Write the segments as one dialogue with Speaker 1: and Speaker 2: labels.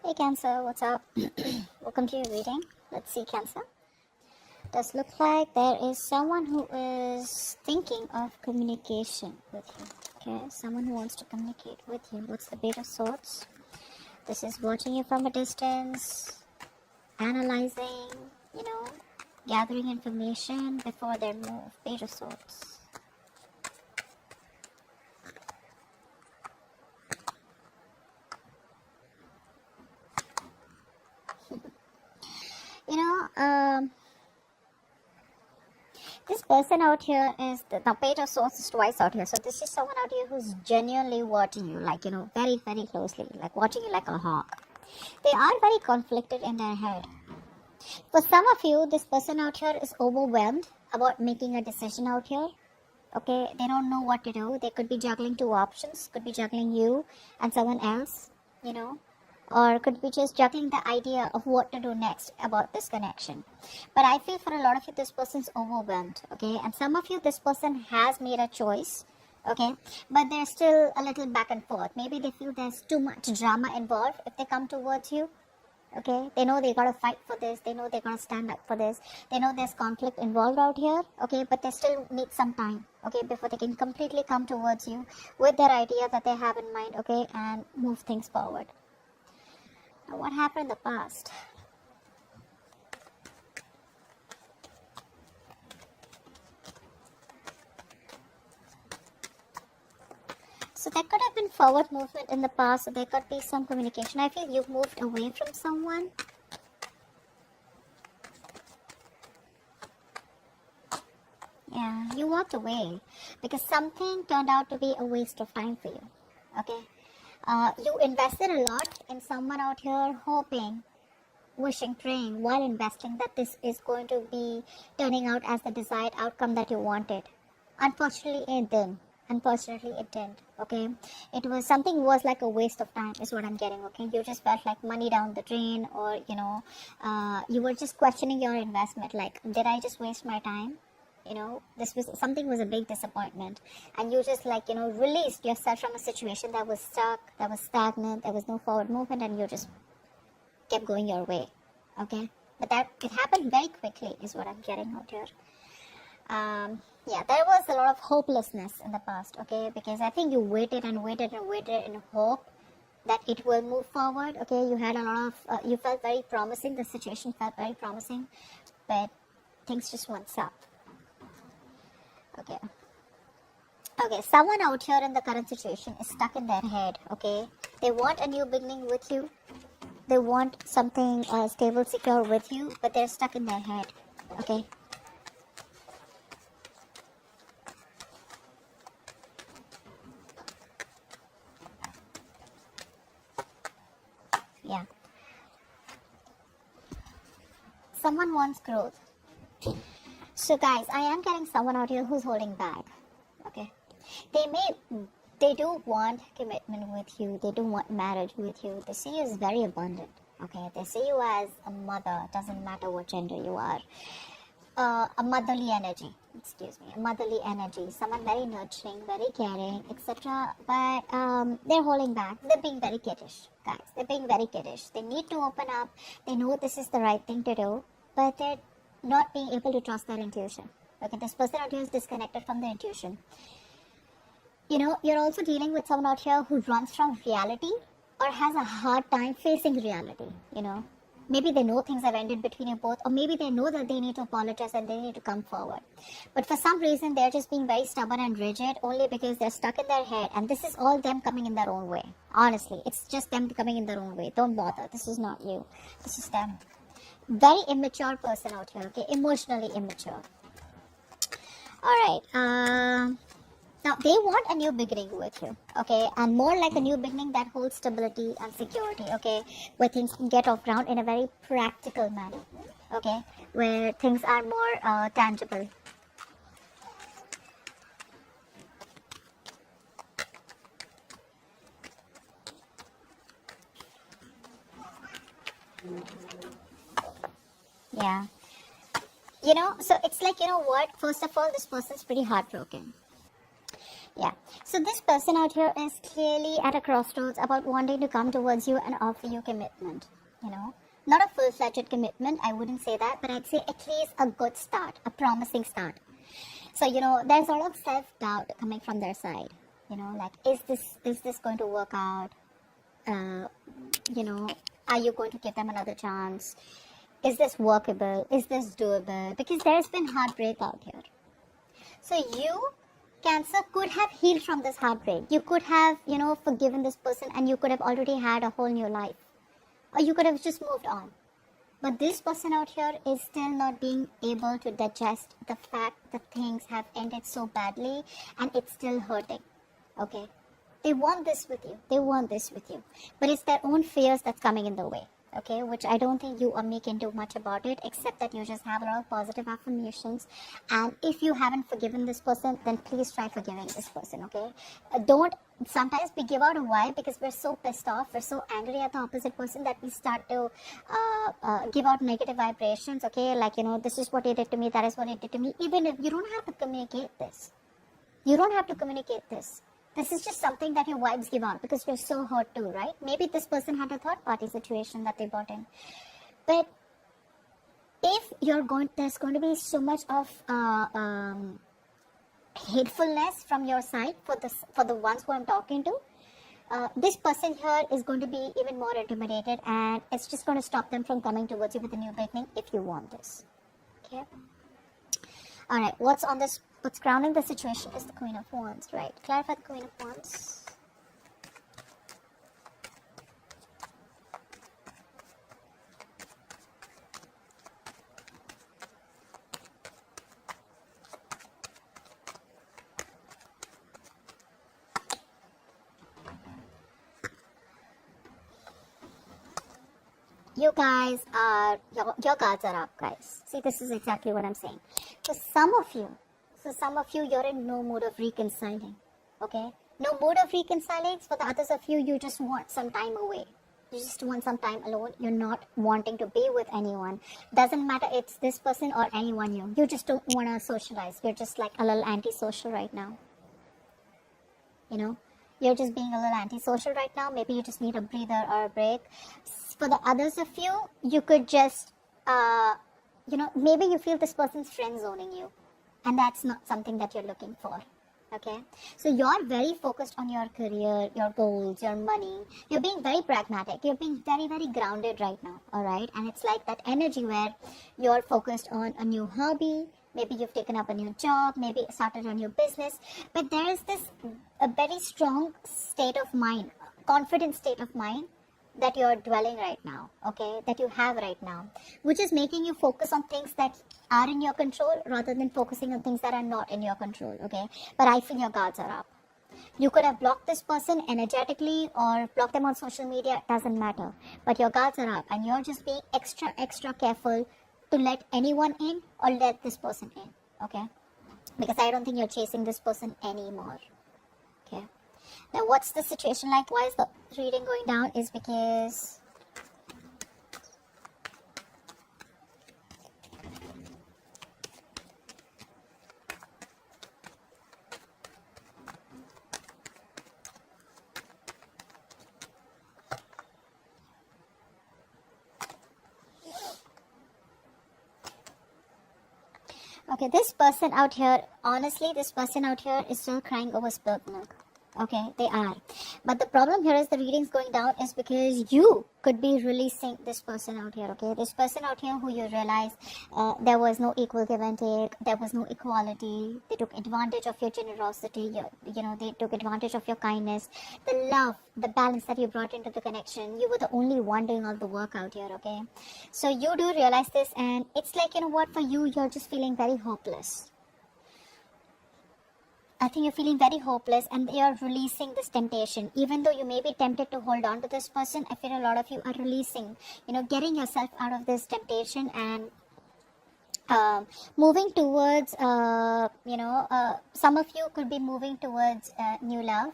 Speaker 1: Hey Cancer, what's up? Welcome to your reading. Let's see, Cancer. Does look like there is someone who is thinking of communication with you. Okay, someone who wants to communicate with you. What's the Page of Swords? This is watching you from a distance, analyzing, gathering information before their move. Page of Swords. This person out here is the Page of Swords is twice out here. So this is someone out here who's genuinely watching you, like, very, very closely, like watching you like a hawk. They are very conflicted in their head. For some of you, this person out here is overwhelmed about making a decision out here. Okay, they don't know what to do. They could be juggling two options, could be juggling you and someone else, or could be just juggling the idea of what to do next about this connection. But I feel for a lot of you, this person's overwhelmed, okay? And some of you, this person has made a choice, okay? But they're still a little back and forth. Maybe they feel there's too much drama involved if they come towards you, okay? They know they gotta fight for this. They know they gotta stand up for this. They know there's conflict involved out here, okay? But they still need some time, okay, before they can completely come towards you with their idea that they have in mind, okay, and move things forward. Now, what happened in the past? So there could have been forward movement in the past, so there could be some communication. I feel you've moved away from someone. Yeah, you walked away because something turned out to be a waste of time for you, okay? You invested a lot in someone out here, hoping, wishing, praying while investing that this is going to be turning out as the desired outcome that you wanted. Unfortunately, it didn't. Okay, it was something was like a waste of time is what I'm getting. Okay, you just felt like money down the drain, or you were just questioning your investment, like, did I just waste my time? This was something, was a big disappointment, and you just released yourself from a situation that was stuck, that was stagnant, there was no forward movement, and you just kept going your way. Okay, but that it happened very quickly is what I'm getting out here. Yeah, there was a lot of hopelessness in the past, okay, because I think you waited and waited and waited in hope that it will move forward. Okay, you had a lot of you felt very promising, the situation felt very promising, but things just went south. Okay, someone out here in the current situation is stuck in their head, okay? They want a new beginning with you. They want something stable, secure with you, but they're stuck in their head, okay? Yeah. Someone wants growth. So guys, I am getting someone out here who's holding back, okay? They do want commitment with you. They do want marriage with you. They see you as very abundant, okay? They see you as a mother. Doesn't matter what gender you are. A motherly energy, a motherly energy. Someone very nurturing, very caring, etc. But they're holding back. They're being very kiddish, guys. They're being very kiddish. They need to open up. They know this is the right thing to do, but they're not being able to trust their intuition. Okay, this person out here is disconnected from their intuition. You're also dealing with someone out here who runs from reality or has a hard time facing reality. Maybe they know things have ended between you both, or maybe they know that they need to apologize and they need to come forward. But for some reason, they're just being very stubborn and rigid only because they're stuck in their head. And this is all them coming in their own way. Honestly, it's just them coming in their own way. Don't bother. This is not you. This is them. Very immature person out here, okay? Emotionally immature. Alright, now they want a new beginning with you, okay? And more like a new beginning that holds stability and security, okay? Where things can get off ground in a very practical manner, okay? Where things are more tangible. Yeah. So it's like, what? First of all, this person's pretty heartbroken. Yeah. So this person out here is clearly at a crossroads about wanting to come towards you and offer you commitment, you know. Not a full-fledged commitment, I wouldn't say that, but I'd say at least a good start, a promising start. So, you know, there's a lot of self-doubt coming from their side, you know, like, is this going to work out? You know, are you going to give them another chance? Is this workable? Is this doable? Because there's been heartbreak out here. So you, Cancer, could have healed from this heartbreak. You could have, you know, forgiven this person, and you could have already had a whole new life. Or you could have just moved on. But this person out here is still not being able to digest the fact that things have ended so badly and it's still hurting. Okay? They want this with you. They want this with you. But it's their own fears that's coming in the way. Okay, which I don't think you or me can do much about it, except that you just have a lot of positive affirmations. And if you haven't forgiven this person, then please try forgiving this person. Okay, don't. Sometimes we give out a vibe because we're so pissed off, we're so angry at the opposite person that we start to give out negative vibrations. Okay, like, you know, this is what he did to me, that is what he did to me. Even if you don't have to communicate this, you don't have to communicate this. This is just something that your vibes give out because you're so hurt too, right? Maybe this person had a third party situation that they brought in. But if there's going to be so much of hatefulness from your side for the ones who I'm talking to, this person here is going to be even more intimidated, and it's just going to stop them from coming towards you with a new beginning if you want this. Okay? Alright, what's grounding the situation is the Queen of Wands, right? Clarify the Queen of Wands. You guys are, your cards are up, guys. See, this is exactly what I'm saying. For some of you, you're in no mood of reconciling, okay? No mood of reconciling. For the others of you, you just want some time away. You just want some time alone. You're not wanting to be with anyone. Doesn't matter it's this person or anyone new. You just don't want to socialize. You're just like a little antisocial right now. You know? You're just being a little antisocial right now. Maybe you just need a breather or a break. For the others of you, you could just, you know, maybe you feel this person's friend zoning you. And that's not something that you're looking for. Okay? So you're very focused on your career, your goals, your money. You're being very pragmatic. You're being very, very grounded right now. Alright? And it's like that energy where you're focused on a new hobby. Maybe you've taken up a new job, maybe started a new business, but there is a very strong state of mind, confident state of mind that you're dwelling right now, okay, that you have right now, which is making you focus on things that are in your control rather than focusing on things that are not in your control, okay. But I feel your guards are up. You could have blocked this person energetically or blocked them on social media, it doesn't matter, but your guards are up and you're just being extra careful to let anyone in or let this person in, okay? Because I don't think you're chasing this person anymore, okay? Now, what's the situation like? Why is the reading going down? Is because okay, this person out here, honestly, this person out here is still crying over spilt milk. Okay, they are. But the problem here is the readings going down is because you could be releasing this person out here, okay? This person out here who you realize there was no equal give and take, there was no equality, they took advantage of your generosity, you know, they took advantage of your kindness, the love, the balance that you brought into the connection. You were the only one doing all the work out here, okay? So you do realize this, and it's like, you know what, for you, you're just feeling very hopeless. I think you're feeling very hopeless and you're releasing this temptation. Even though you may be tempted to hold on to this person, I feel a lot of you are releasing, you know, getting yourself out of this temptation and moving towards, some of you could be moving towards new love.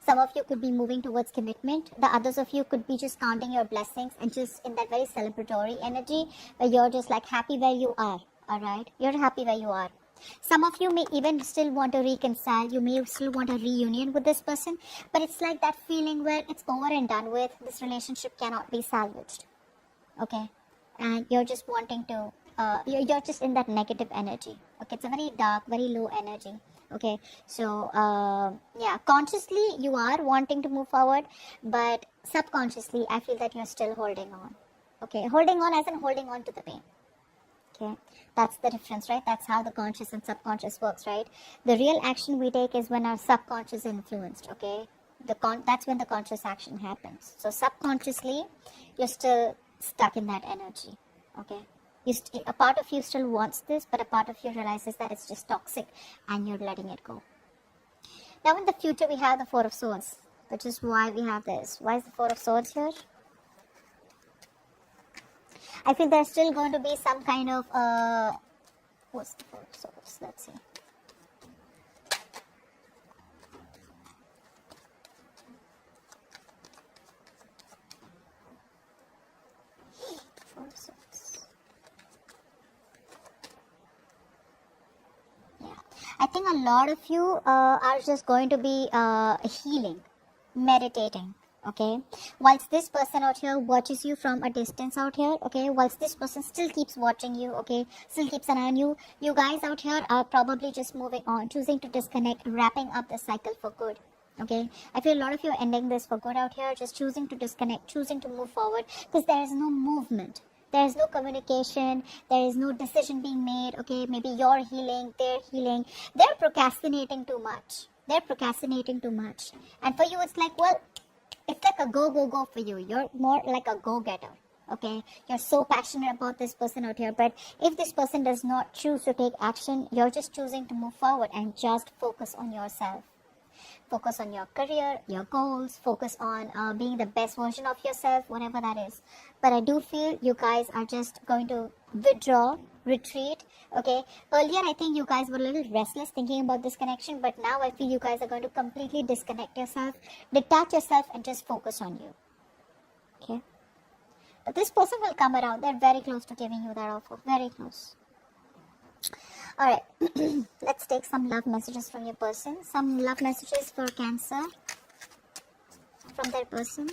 Speaker 1: Some of you could be moving towards commitment. The others of you could be just counting your blessings and just in that very celebratory energy where you're just like happy where you are. Alright? You're happy where you are. Some of you may even still want to reconcile. You may still want a reunion with this person, but it's like that feeling where it's over and done with. This relationship cannot be salvaged. Okay, and you're just wanting to you're just in that negative energy. Okay, it's a very dark, very low energy. Okay, so yeah, consciously you are wanting to move forward, but subconsciously I feel that you're still holding on. Okay, holding on as in holding on to the pain. Okay, that's the difference, right? That's how the conscious and subconscious works, right? The real action we take is when our subconscious is influenced. Okay, that's when the conscious action happens. So subconsciously you're still stuck in that energy. Okay, a part of you still wants this, but a part of you realizes that it's just toxic and you're letting it go. Now in the future we have the Four of Swords, which is why we have this. Why is the Four of Swords here? I feel there's still going to be some kind of what's the Four of Swords? Let's see. Four of Swords. Yeah, I think a lot of you are just going to be healing, meditating. Okay, whilst this person out here watches you from a distance out here, okay, whilst this person still keeps watching you, okay, still keeps an eye on you, you guys out here are probably just moving on, choosing to disconnect, wrapping up the cycle for good. Okay, I feel a lot of you are ending this for good out here, just choosing to disconnect, choosing to move forward, because there is no movement, there is no communication, there is no decision being made. Okay, maybe you're healing, they're procrastinating too much, and for you it's like, well, it's like a go for you. You're more like a go-getter. Okay, you're so passionate about this person out here, but if this person does not choose to take action, you're just choosing to move forward and just focus on yourself. Focus on your career, your goals, focus on being the best version of yourself, whatever that is. But I do feel you guys are just going to withdraw, retreat. Okay, earlier I think you guys were a little restless thinking about this connection, but now I feel you guys are going to completely disconnect yourself, detach yourself, and just focus on you. Okay, but this person will come around. They're very close to giving you that offer, very close. Alright, let's take some love messages from your person. Some love messages for Cancer from their person.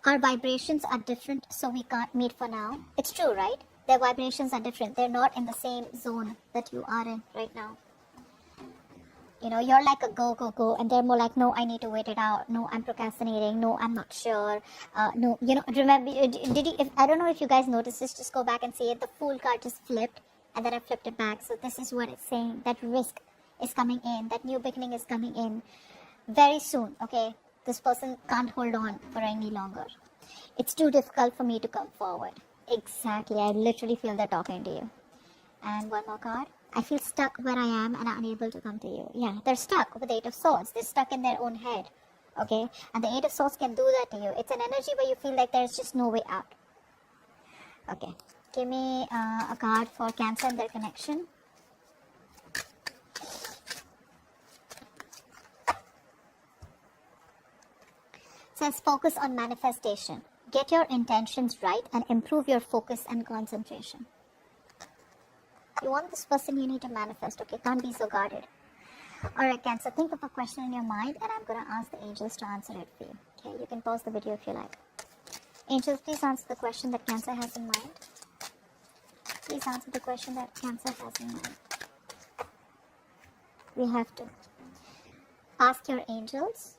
Speaker 1: Our vibrations are different, so we can't meet for now. It's true, right? Their vibrations are different. They're not in the same zone that you are in right now. You know, you're like a go, and they're more like, no, I need to wait it out. No, I'm procrastinating. No, I'm not sure. No, you know, remember, I don't know if you guys noticed this, just go back and see it. The Fool card just flipped, and then I flipped it back. So this is what it's saying. That risk is coming in. That new beginning is coming in very soon, okay? This person can't hold on for any longer. It's too difficult for me to come forward. Exactly. I literally feel they're talking to you. And one more card. I feel stuck where I am and unable to come to you. Yeah, they're stuck with the Eight of Swords. They're stuck in their own head. Okay? And the Eight of Swords can do that to you. It's an energy where you feel like there's just no way out. Okay. Give me a card for Cancer and their connection. It says focus on manifestation. Get your intentions right and improve your focus and concentration. You want this person, you need to manifest, okay? Can't be so guarded. Alright, Cancer, think of a question in your mind and I'm going to ask the angels to answer it for you. Okay, you can pause the video if you like. Angels, please answer the question that Cancer has in mind. Please answer the question that Cancer has in mind. We have to ask your angels.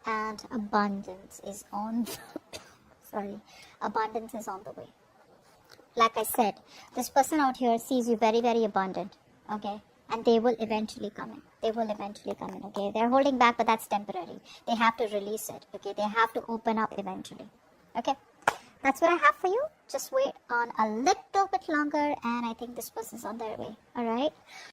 Speaker 1: And abundance is on abundance is on the way. Like I said, this person out here sees you very, very abundant, okay? And they will eventually come in. Okay? They're holding back, but that's temporary. They have to release it, okay? They have to open up eventually, okay? That's what I have for you. Just wait on a little bit longer, and I think this person's on their way, all right?